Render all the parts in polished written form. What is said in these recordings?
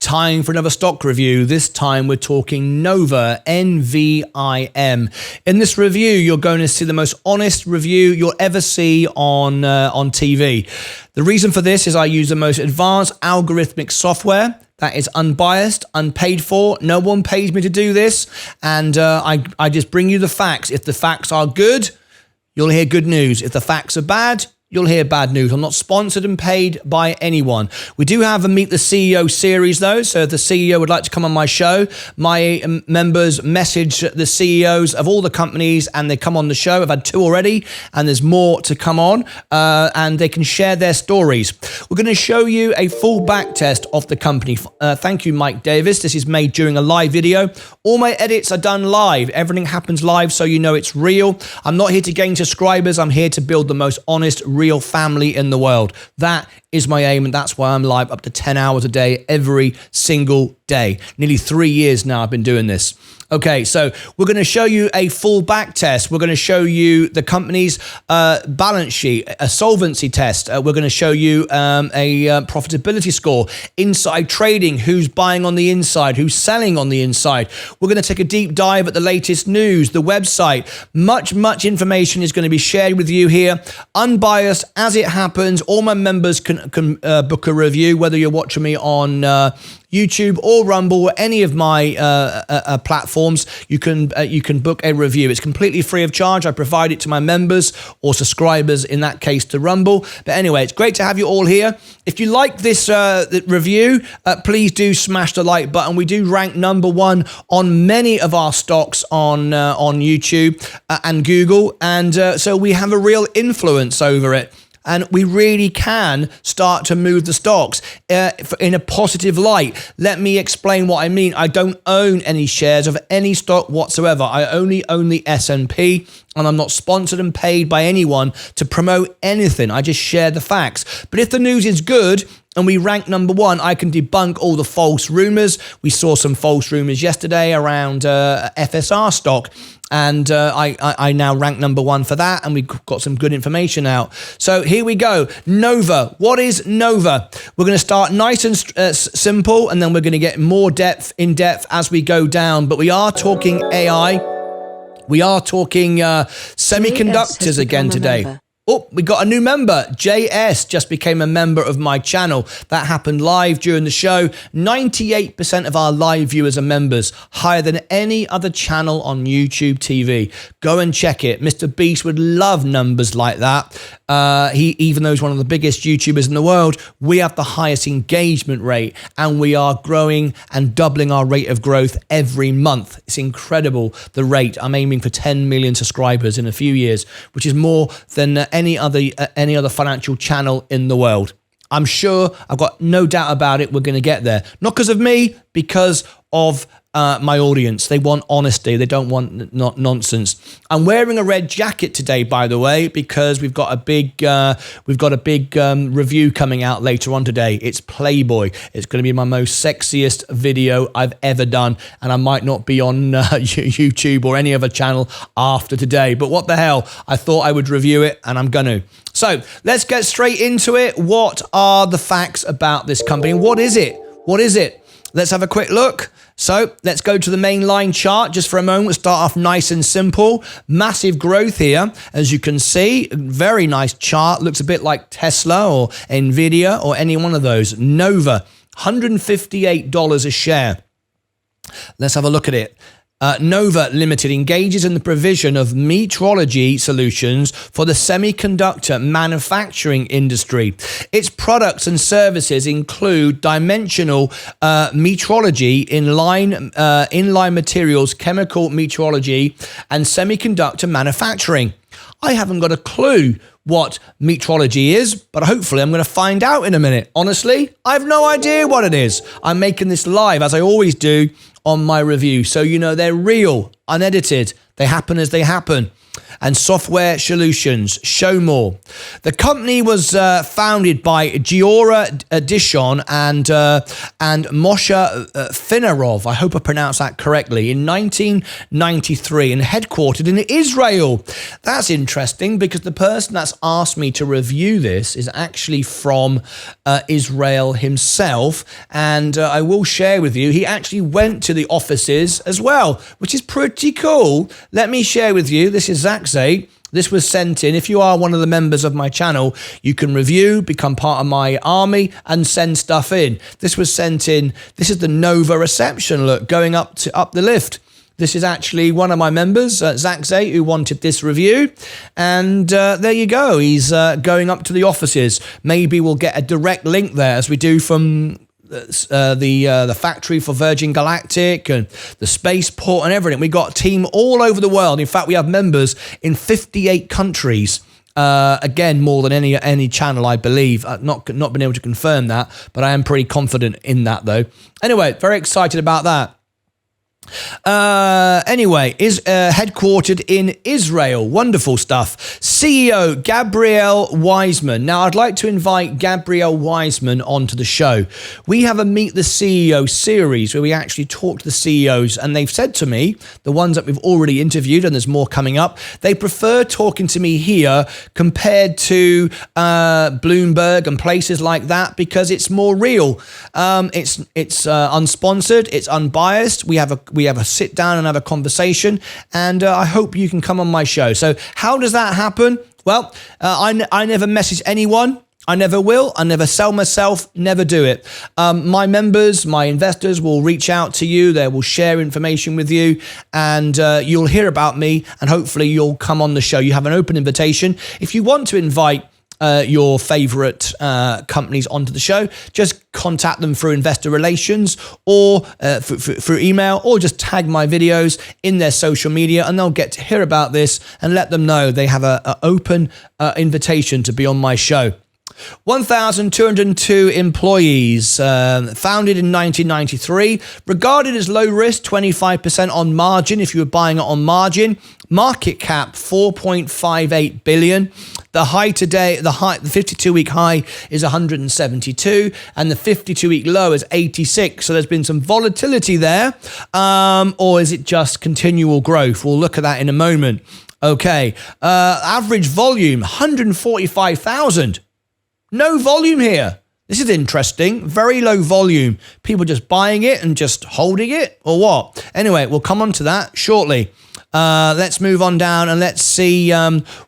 Time for another stock review. This time we're talking Nova, NVIM. In this review, you're going to see the most honest review you'll ever see on TV. The reason for this is I use the most advanced algorithmic software that is unbiased, unpaid for. No one pays me to do this. And I just bring you the facts. If the facts are good, you'll hear good news. If the facts are bad, you'll hear bad news. I'm not sponsored and paid by anyone. We do have a Meet the CEO series though. So if the CEO would like to come on my show, my members message the CEOs of all the companies and they come on the show. I've had 2 already and there's more to come on and they can share their stories. We're going to show you a full back test of the company. Thank you, Mike Davis. This is made during a live video. All my edits are done live. Everything happens live so you know it's real. I'm not here to gain subscribers. I'm here to build the most honest, real family in the world. That is my aim, and that's why I'm live up to 10 hours a day every single day. Nearly 3 years now I've been doing this. Okay, so we're going to show you a full back test. We're going to show you the company's balance sheet, a solvency test. We're going to show you a profitability score, inside trading, who's buying on the inside, who's selling on the inside. We're going to take a deep dive at the latest news, the website. Much information is going to be shared with you here, unbiased as it happens. All my members can book a review, whether you're watching me on YouTube or Rumble or any of my platforms. You can book a review. It's completely free of charge. I provide it to my members or subscribers, in that case to Rumble. But anyway, it's great to have you all here. If you like this review, please do smash the like button. We do rank #1 on many of our stocks on YouTube and Google, and so we have a real influence over it. And we really can start to move the stocks in a positive light. Let me explain what I mean. I don't own any shares of any stock whatsoever. I only own the S&P, and I'm not sponsored and paid by anyone to promote anything. I just share the facts. But if the news is good and we rank #1, I can debunk all the false rumors. We saw some false rumors yesterday around FSR stock. And I now rank #1 for that, and we've got some good information out. So here we go. Nova. What is Nova? We're going to start nice and simple, and then we're going to get more in depth as we go down. But we are talking AI. We are talking semiconductors again today. Oh, we got a new member. JS just became a member of my channel. That happened live during the show. 98% of our live viewers are members, higher than any other channel on YouTube TV. Go and check it. Mr. Beast would love numbers like that. Even though he's one of the biggest YouTubers in the world, we have the highest engagement rate, and we are growing and doubling our rate of growth every month. It's incredible, the rate. I'm aiming for 10 million subscribers in a few years, which is more than any other financial channel in the world. I'm sure, I've got no doubt about it, we're going to get there. Not because of me, because of my audience. They want honesty. They don't want nonsense. I'm wearing a red jacket today, by the way, because we've got a big review coming out later on today. It's Playboy. It's going to be my most sexiest video I've ever done, and I might not be on YouTube or any other channel after today. But what the hell? I thought I would review it, and I'm going to. So let's get straight into it. What are the facts about this company? What is it? What is it? Let's have a quick look. So let's go to the main line chart just for a moment. We'll start off nice and simple. Massive growth here, as you can see. Very nice chart. Looks a bit like Tesla or Nvidia or any one of those. Nova, $158 a share. Let's have a look at it. Nova Ltd engages in the provision of metrology solutions for the semiconductor manufacturing industry. Its products and services include dimensional metrology, inline materials, chemical metrology, and semiconductor manufacturing. I haven't got a clue what metrology is, but hopefully I'm going to find out in a minute. Honestly, I have no idea what it is. I'm making this live, as I always do, on my review. So, they're real, unedited. They happen as they happen. And Software Solutions, show more. The company was founded by Giora, Dishon and Moshe Finarov, I hope I pronounced that correctly, in 1993 and headquartered in Israel. That's interesting because the person that's asked me to review this is actually from Israel himself. And I will share with you, he actually went to the offices as well, which is pretty cool. Let me share with you, this is Zach Zay. This was sent in. If you are one of the members of my channel, you can review, become part of my army, and send stuff in. This was sent in. This is the Nova reception. Look, going up the lift. This is actually one of my members, Zach Zay, who wanted this review. And there you go. He's going up to the offices. Maybe we'll get a direct link there, as we do from the factory for Virgin Galactic and the spaceport and everything. We got a team all over the world. In fact, we have members in 58 countries. Again, more than any channel, I believe. I've not been able to confirm that, but I am pretty confident in that, though. Anyway, very excited about that. Anyway, is headquartered in Israel. Wonderful stuff. CEO Gabriel Wiseman. Now, I'd like to invite Gabriel Wiseman onto the show. We have a Meet the CEO series where we actually talk to the CEOs, and they've said to me, the ones that we've already interviewed, and there's more coming up, they prefer talking to me here compared to Bloomberg and places like that because it's more real. It's unsponsored, it's unbiased. We have a sit down and have a conversation, and I hope you can come on my show. So how does that happen? Well, I never message anyone. I never will. I never sell myself. Never do it. My members, my investors will reach out to you. They will share information with you, and you'll hear about me, and hopefully you'll come on the show. You have an open invitation. If you want to invite your favorite companies onto the show, just contact them through investor relations or through email, or just tag my videos in their social media, and they'll get to hear about this and let them know they have an open invitation to be on my show. 1,202 employees, founded in 1993, regarded as low risk, 25% on margin if you were buying it on margin. Market cap 4.58 billion. The high today, the 52-week high is 172, and the 52-week low is 86. So there's been some volatility there, or is it just continual growth? We'll look at that in a moment. Okay, average volume 145,000. No volume here. This is interesting. Very low volume. People just buying it and just holding it, or what? Anyway, we'll come on to that shortly. Let's move on down and let's see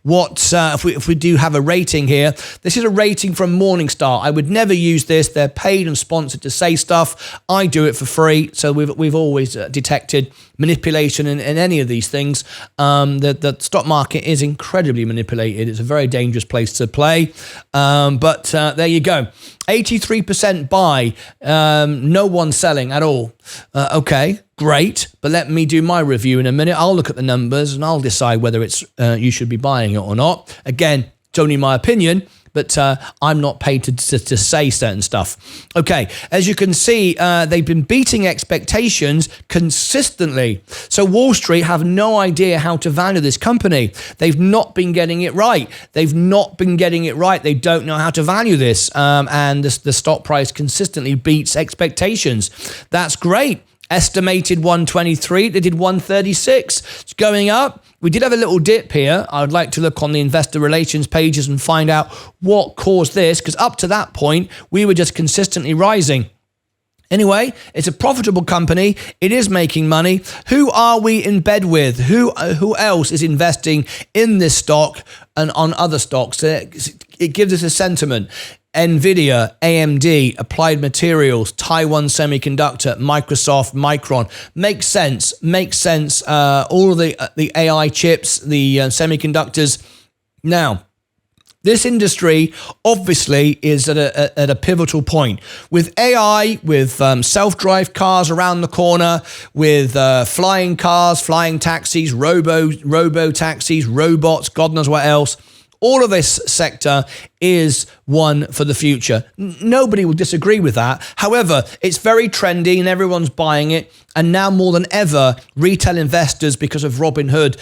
what if we do have a rating here. This is a rating from Morningstar. I would never use this. They're paid and sponsored to say stuff. I do it for free. So we've always detected manipulation in any of these things. The stock market is incredibly manipulated. It's a very dangerous place to play. But there you go. 83% buy, no one selling at all. Okay, great. But let me do my review in a minute. I'll look at the numbers and I'll decide whether it's you should be buying it or not. Again, it's only my opinion, but I'm not paid to say certain stuff. Okay, as you can see, they've been beating expectations consistently. So Wall Street have no idea how to value this company. They've not been getting it right. They don't know how to value this. And the stock price consistently beats expectations. That's great. Estimated 123, they did 136. It's going up. We did have a little dip here. I would like to look on the investor relations pages and find out what caused this, because up to that point, we were just consistently rising. Anyway, it's a profitable company. It is making money. Who are we in bed with? Who else is investing in this stock and on other stocks? It gives us a sentiment. NVIDIA, AMD, Applied Materials, Taiwan Semiconductor, Microsoft, Micron. Makes sense. All of the AI chips, the semiconductors. Now, this industry obviously is at a pivotal point. With AI, with self-drive cars around the corner, with flying cars, flying taxis, robo taxis, robots, God knows what else. All of this sector is one for the future. Nobody will disagree with that. However, it's very trendy and everyone's buying it. And now more than ever, retail investors, because of Robinhood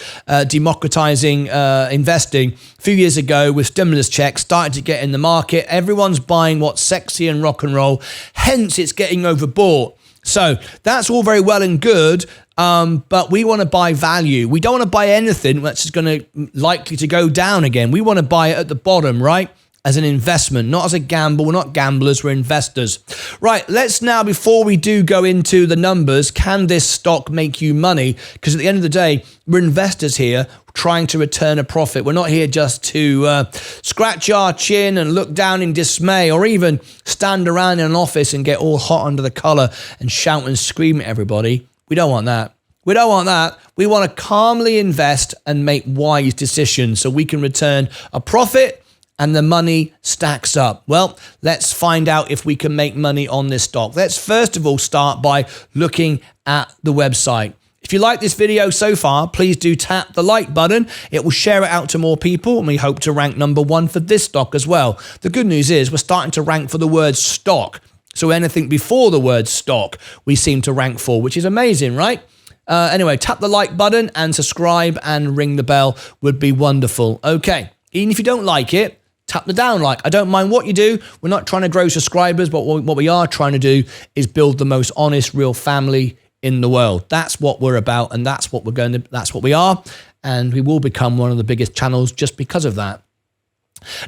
democratizing investing a few years ago with stimulus checks, started to get in the market. Everyone's buying what's sexy and rock and roll. Hence, it's getting overbought. So that's all very well and good, but we want to buy value. We don't want to buy anything that's going to likely to go down again. We want to buy it at the bottom, right? As an investment, not as a gamble. We're not gamblers, we're investors. Right, let's now, before we do go into the numbers, can this stock make you money? Because at the end of the day, we're investors here trying to return a profit. We're not here just to scratch our chin and look down in dismay, or even stand around in an office and get all hot under the collar and shout and scream at everybody. We don't want that. We don't want that. We want to calmly invest and make wise decisions so we can return a profit and the money stacks up. Well, let's find out if we can make money on this stock. Let's first of all start by looking at the website. If you like this video so far, please do tap the like button. It will share it out to more people, and we hope to rank #1 for this stock as well. The good news is we're starting to rank for the word stock. So anything before the word stock, we seem to rank for, which is amazing, right? Anyway, tap the like button and subscribe and ring the bell would be wonderful. Okay, even if you don't like it, tap the down like. I don't mind what you do. We're not trying to grow subscribers, but what we are trying to do is build the most honest, real family in the world. That's what we're about, and that's what we are, and we will become one of the biggest channels just because of that.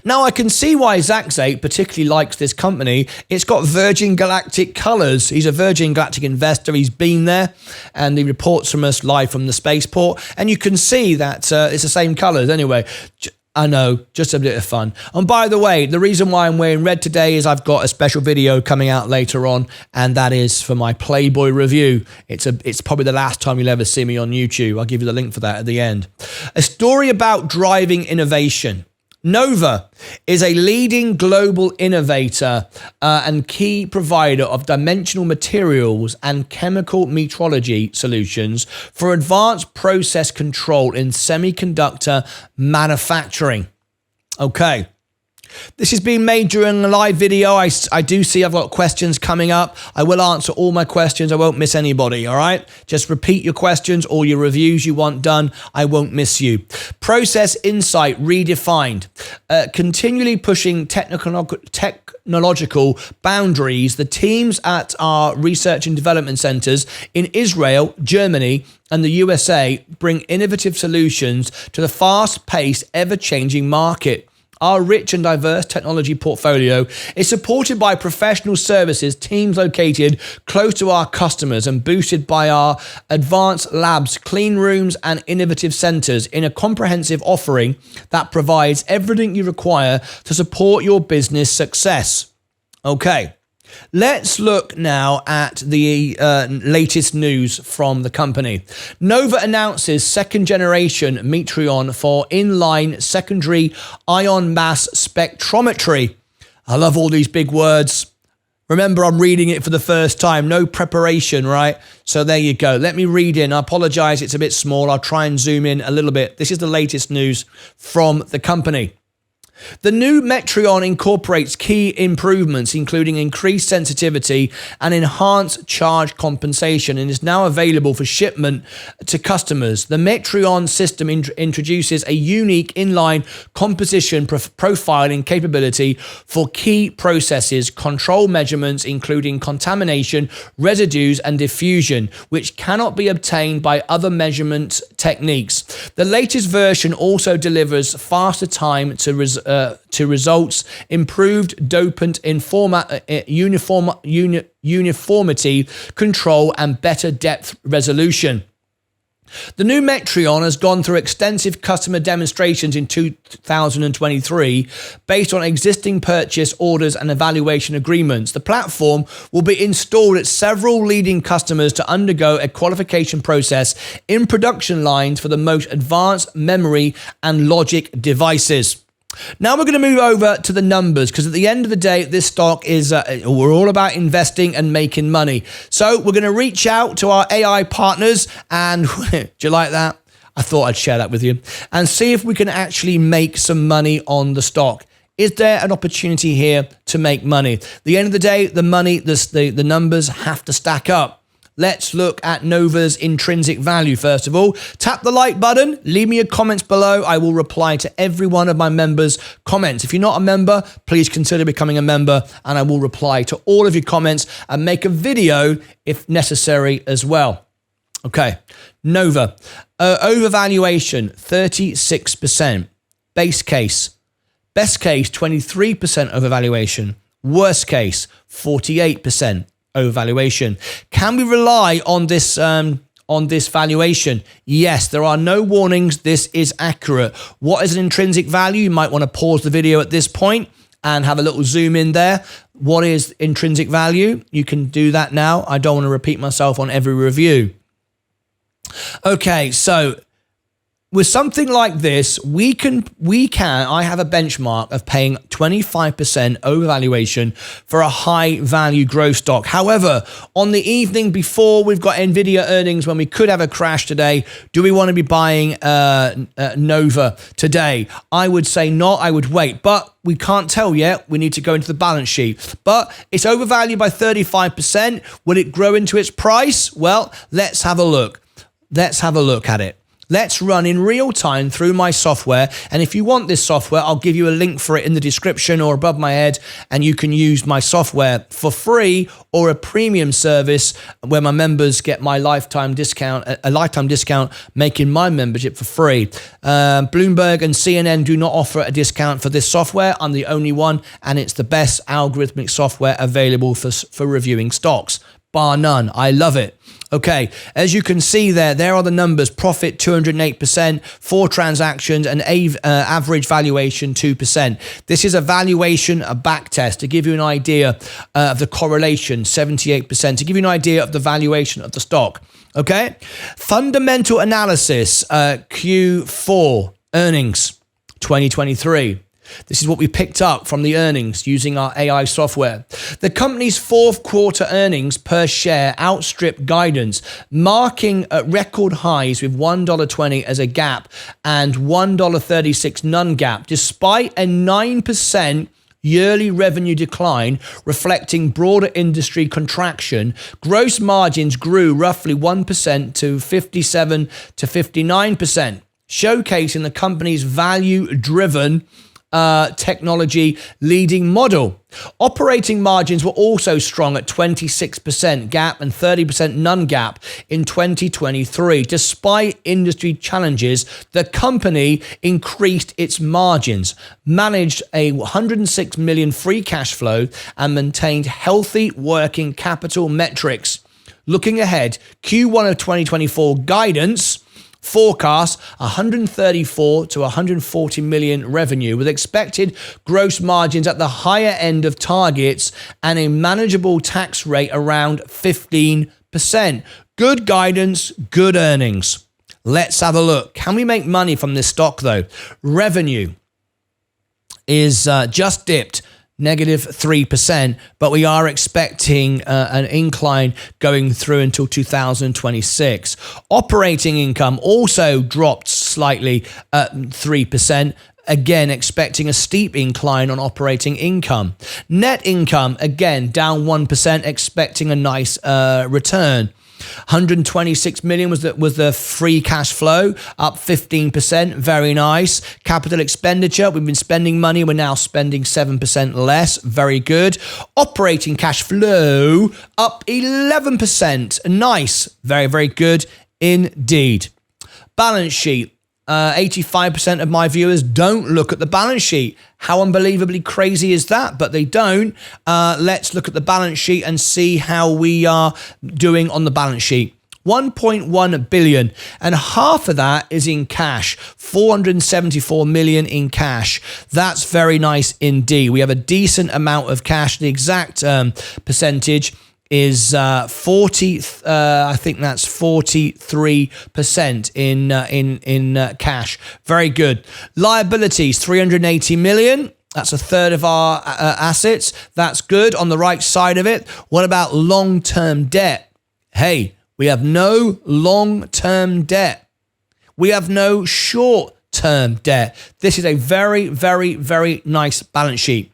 Now, I can see why Zach8 particularly likes this company. It's got Virgin Galactic colors. He's a Virgin Galactic investor. He's been there, and he reports from us live from the spaceport, and you can see that it's the same colors anyway. I know, just a bit of fun. And by the way, the reason why I'm wearing red today is I've got a special video coming out later on, and that is for my Playboy review. It's probably the last time you'll ever see me on YouTube. I'll give you the link for that at the end. A story about driving innovation. Nova is a leading global innovator and key provider of dimensional materials and chemical metrology solutions for advanced process control in semiconductor manufacturing. Okay. This is being made during a live video. I do see I've got questions coming up. I will answer all my questions. I won't miss anybody, all right? Just repeat your questions or your reviews you want done. I won't miss you. Process insight redefined. Continually pushing technological boundaries. The teams at our research and development centers in Israel, Germany, and the USA bring innovative solutions to the fast-paced, ever-changing market. Our rich and diverse technology portfolio is supported by professional services teams located close to our customers and boosted by our advanced labs, clean rooms, and innovative centers in a comprehensive offering that provides everything you require to support your business success. Okay. Let's look now at the latest news from the company. Nova announces second generation Metron for inline secondary ion mass spectrometry. I love all these big words. Remember, I'm reading it for the first time. No preparation, right? So there you go. Let me read in. I apologize, it's a bit small. I'll try and zoom in a little bit. This is the latest news from the company. The new Metron incorporates key improvements, including increased sensitivity and enhanced charge compensation, and is now available for shipment to customers. The Metron system introduces a unique inline composition profiling capability for key processes, control measurements, including contamination, residues, and diffusion, which cannot be obtained by other measurement techniques. The latest version also delivers faster time to results, improved dopant uniformity control, and better depth resolution. The new Metron has gone through extensive customer demonstrations in 2023 based on existing purchase orders and evaluation agreements. The platform will be installed at several leading customers to undergo a qualification process in production lines for the most advanced memory and logic devices. Now we're going to move over to the numbers, because at the end of the day, this stock is, we're all about investing and making money. So we're going to reach out to our AI partners, and do you like that? I thought I'd share that with you and see if we can actually make some money on the stock. Is there an opportunity here to make money? At the end of the day, the money, the numbers have to stack up. Let's look at Nova's intrinsic value first of all. Tap the like button, leave me your comments below. I will reply to every one of my members' comments. If you're not a member, please consider becoming a member and I will reply to all of your comments and make a video if necessary as well. Okay, Nova, overvaluation 36%, base case. Best case, 23% overvaluation. Worst case, 48% overvaluation. Can we rely on this valuation? Yes, there are no warnings. This is accurate. What is an intrinsic value? You might want to pause the video at this point and have a little zoom in there. What is intrinsic value? You can do that now. I don't want to repeat myself on every review. Okay, so with something like this, I have a benchmark of paying 25% overvaluation for a high value growth stock. However, on the evening before we've got Nvidia earnings when we could have a crash today, do we want to be buying Nova today? I would say not, I would wait, but we can't tell yet. We need to go into the balance sheet, but it's overvalued by 35%. Will it grow into its price? Well, let's have a look. Let's have a look at it. Let's run in real time through my software. And if you want this software, I'll give you a link for it in the description or above my head. And you can use my software for free or a premium service where my members get my lifetime discount, a lifetime discount, making my membership for free. Bloomberg and CNN do not offer a discount for this software. I'm the only one, and it's the best algorithmic software available for reviewing stocks, bar none. I love it. Okay, as you can see there are the numbers. Profit 208%, 4 transactions, and average valuation 2%. This is a valuation, a back test to give you an idea of the correlation, 78%, to give you an idea of the valuation of the stock. Okay, fundamental analysis, Q4 earnings 2023. This is what we picked up from the earnings using our AI software. The company's fourth quarter earnings per share outstripped guidance, marking record highs with $1.20 as a gap and $1.36 non-gap, despite a 9% yearly revenue decline reflecting broader industry contraction. Gross margins grew roughly 1% to 57 to 59%, showcasing the company's value-driven technology leading model. Operating margins were also strong at 26% GAAP and 30% non-GAAP in 2023. Despite industry challenges, the company increased its margins, managed a $106 million free cash flow, and maintained healthy working capital metrics. Looking ahead, Q1 of 2024 guidance forecast 134 to 140 million revenue with expected gross margins at the higher end of targets and a manageable tax rate around 15%. Good guidance, good earnings. Let's have a look. Can we make money from this stock though? Revenue is just dipped -3%, but we are expecting an incline going through until 2026. Operating income also dropped slightly at 3%. Again, expecting a steep incline on operating income. Net income, again, down 1%, expecting a nice return. 126 million was the free cash flow, up 15%. Very nice. Capital expenditure, we've been spending money, we're now spending 7% less. Very good. Operating cash flow up 11%. Nice. Very, very good indeed. Balance sheet. 85% of my viewers don't look at the balance sheet. How unbelievably crazy is that? But they don't. Let's look at the balance sheet and see how we are doing on the balance sheet. 1.1 billion, and half of that is in cash. 474 million in cash. That's very nice indeed. We have a decent amount of cash. The exact percentage is 40. I think that's 43% in cash. Very good. Liabilities 380 million. That's a third of our assets. That's good. On the right side of it. What about long-term debt? Hey, we have no long-term debt. We have no short-term debt. This is a very, very, very nice balance sheet.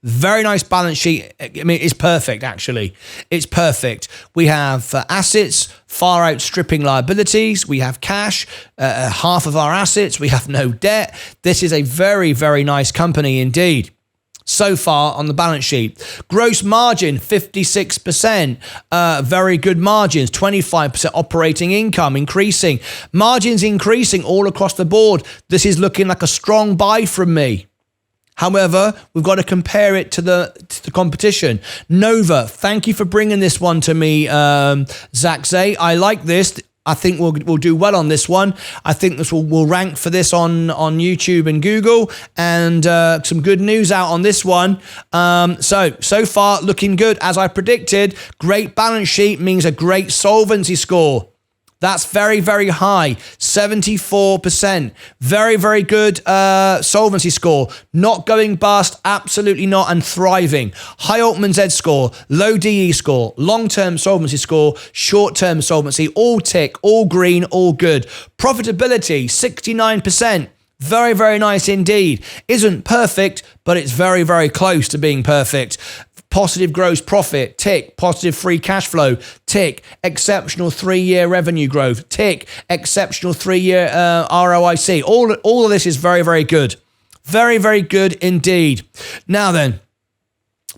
Very nice balance sheet. I mean, it's perfect, actually. It's perfect. We have assets far outstripping liabilities. We have cash, half of our assets. We have no debt. This is a very, very nice company indeed. So far on the balance sheet. Gross margin, 56%. Very good margins. 25% operating income increasing. Margins increasing all across the board. This is looking like a strong buy from me. However, we've got to compare it to the competition. Nova, thank you for bringing this one to me, Zach Zay. I like this. I think we'll do well on this one. I think this will rank for this on YouTube and Google, and some good news out on this one. So far looking good as I predicted. Great balance sheet means a great solvency score. That's very, very high, 74%. Very, very good solvency score. Not going bust, absolutely not, and thriving. High Altman Z score, low DE score, long-term solvency score, short-term solvency, all tick, all green, all good. Profitability, 69%. Very, very nice indeed. Isn't perfect, but it's very, very close to being perfect. Positive gross profit, tick. Positive free cash flow, tick. Exceptional 3-year revenue growth, tick. Exceptional 3-year ROIC. All of this is very, very good. Very, very good indeed. Now then,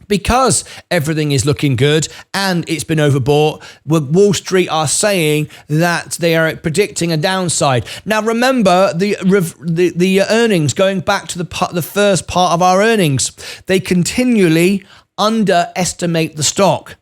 because everything is looking good and it's been overbought, Wall Street are saying that they are predicting a downside. Now remember the earnings, going back to the first part of our earnings, they continually underestimate the stock.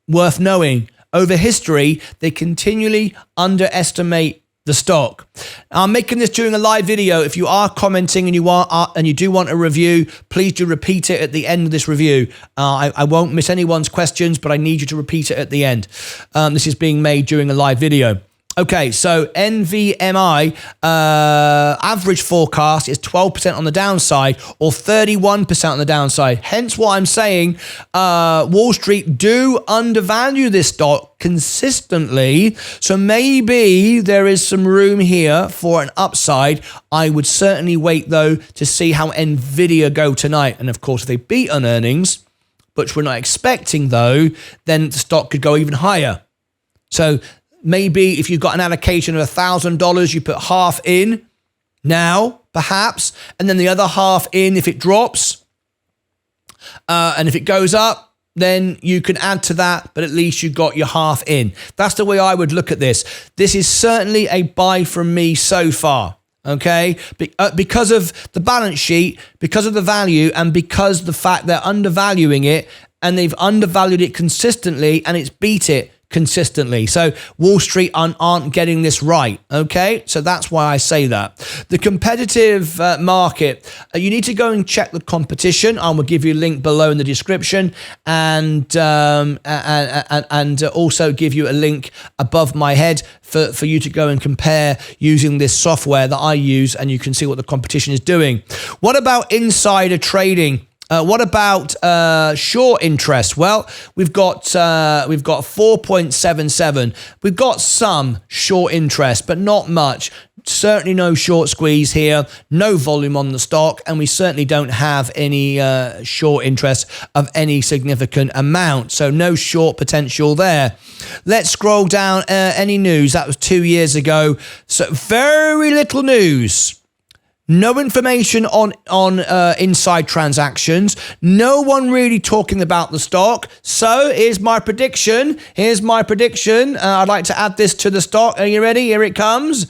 Worth knowing, over history, they continually underestimate the stock. I'm making this during a live video. If you are commenting and you do want a review, please do repeat it at the end of this review. I won't miss anyone's questions, but I need you to repeat it at the end. This is being made during a live video. Okay, so NVMI average forecast is 12% on the downside or 31% on the downside. Hence what I'm saying, Wall Street do undervalue this stock consistently. So maybe there is some room here for an upside. I would certainly wait, though, to see how NVIDIA go tonight. And, of course, if they beat on earnings, which we're not expecting, though, then the stock could go even higher. So maybe if you've got an allocation of $1,000, you put half in now, perhaps, and then the other half in if it drops. And if it goes up, then you can add to that, but at least you've got your half in. That's the way I would look at this. This is certainly a buy from me so far. Okay, because of the balance sheet, because of the value, and because the fact they're undervaluing it, and they've undervalued it consistently, and it's beat it consistently. So Wall Street aren't getting this right. Okay, so that's why I say that. The competitive market, you need to go and check the competition. I will give you a link below in the description, and also give you a link above my head for you to go and compare using this software that I use, and you can see what the competition is doing. What about insider trading? What about short interest? Well, we've got 4.77. We've got some short interest, but not much. Certainly no short squeeze here, no volume on the stock, and we certainly don't have any short interest of any significant amount. So no short potential there. Let's scroll down. Any news? That was 2 years ago. So very little news. No information on inside transactions. No one really talking about the stock. So here's my prediction. I'd like to add this to the stock. Are you ready? Here it comes.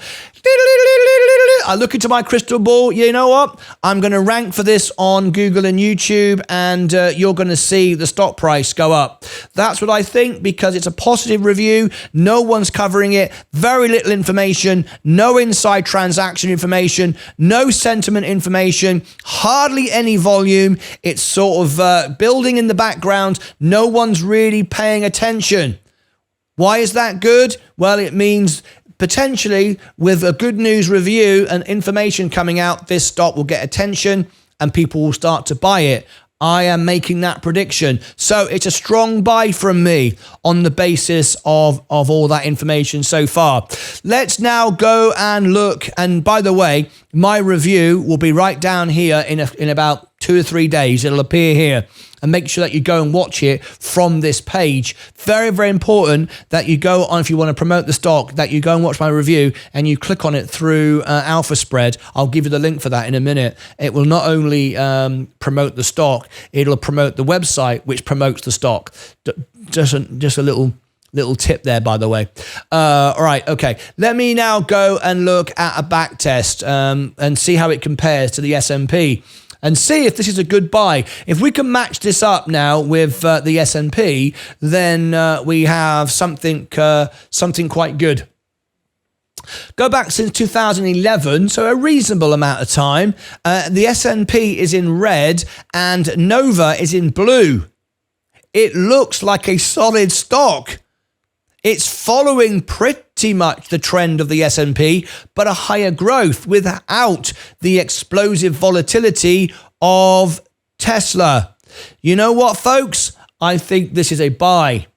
I look into my crystal ball. You know what? I'm going to rank for this on Google and YouTube, and you're going to see the stock price go up. That's what I think, because it's a positive review. No one's covering it. Very little information. No inside transaction information. No sentiment information. Hardly any volume. It's sort of building in the background. No one's really paying attention. Why is that good? Well, it means potentially with a good news review and information coming out, this stock will get attention and people will start to buy it. I am making that prediction. So it's a strong buy from me on the basis of all that information so far. Let's now go and look. And by the way, my review will be right down here in about 2 or 3 days. It'll appear here. And make sure that you go and watch it from this page. Very, very important that you go on, if you want to promote the stock, that you go and watch my review and you click on it through Alpha Spread. I'll give you the link for that in a minute. It will not only promote the stock, it'll promote the website, which promotes the stock. Just a little tip there, by the way. All right, okay. Let me now go and look at a back test and see how it compares to the S&P. And see if this is a good buy. If we can match this up now with the S&P, then we have something quite good. Go back since 2011, so a reasonable amount of time. The S&P is in red and Nova is in blue. It looks like a solid stock. It's following pretty much the trend of the S&P, but a higher growth without the explosive volatility of Tesla. You know what, folks? I think this is a buy.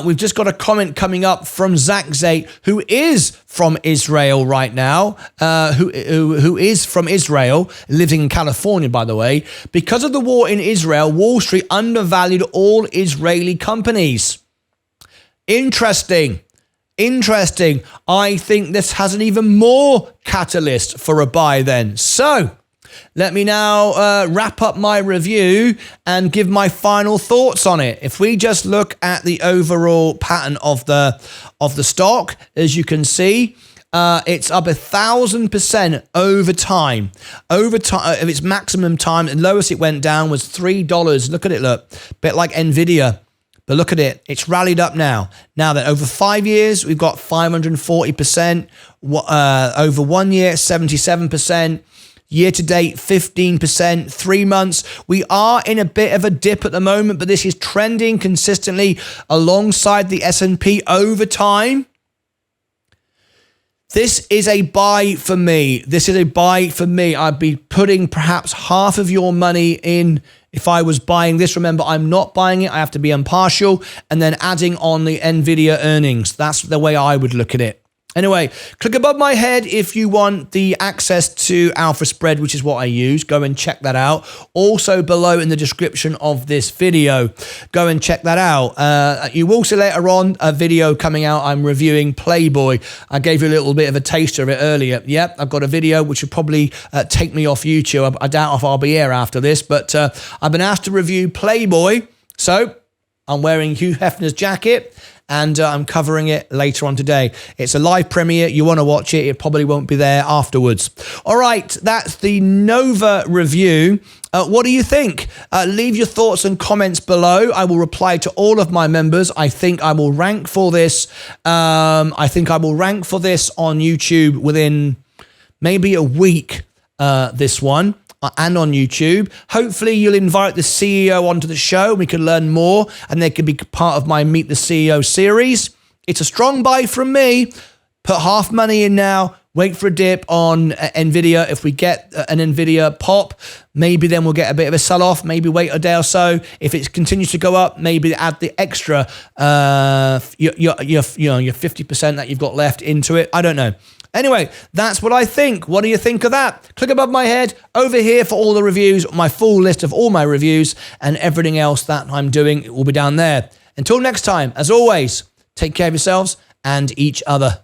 We've just got a comment coming up from Zach Zate, who is from Israel right now, who is from Israel, living in California, by the way. Because of the war in Israel, Wall Street undervalued all Israeli companies. Interesting. I think this has an even more catalyst for a buy then. So let me now wrap up my review and give my final thoughts on it. If we just look at the overall pattern of the stock, as you can see, it's up 1,000% over time. Of its maximum time, the lowest it went down was $3. Look at it, look. Bit like NVIDIA. But look at it. It's rallied up now. Now that over 5 years, we've got 540%. Over 1 year, 77%. Year to date, 15%, 3 months. We are in a bit of a dip at the moment, but this is trending consistently alongside the S&P over time. This is a buy for me. I'd be putting perhaps half of your money in if I was buying this. Remember, I'm not buying it. I have to be impartial and then adding on the NVIDIA earnings. That's the way I would look at it. Anyway, click above my head if you want the access to Alpha Spread, which is what I use. Go and check that out. Also below in the description of this video, go and check that out. You will see later on a video coming out. I'm reviewing Playboy. I gave you a little bit of a taster of it earlier. Yep, I've got a video which will probably take me off YouTube. I doubt if I'll be here after this, but I've been asked to review Playboy. So I'm wearing Hugh Hefner's jacket. And I'm covering it later on today. It's a live premiere. You want to watch it. It probably won't be there afterwards. All right, that's the Nova review. What do you think? Leave your thoughts and comments below. I will reply to all of my members. I think I will rank for this. On YouTube within maybe a week, this one. And on YouTube. Hopefully you'll invite the CEO onto the show. We can learn more and they can be part of my Meet the CEO series. It's a strong buy from me. Put half money in now. Wait for a dip on NVIDIA. If we get an NVIDIA pop, maybe then we'll get a bit of a sell-off. Maybe wait a day or so. If it continues to go up, maybe add the extra, your 50% that you've got left into it. I don't know. Anyway, that's what I think. What do you think of that? Click above my head over here for all the reviews, my full list of all my reviews and everything else that I'm doing will be down there. Until next time, as always, take care of yourselves and each other.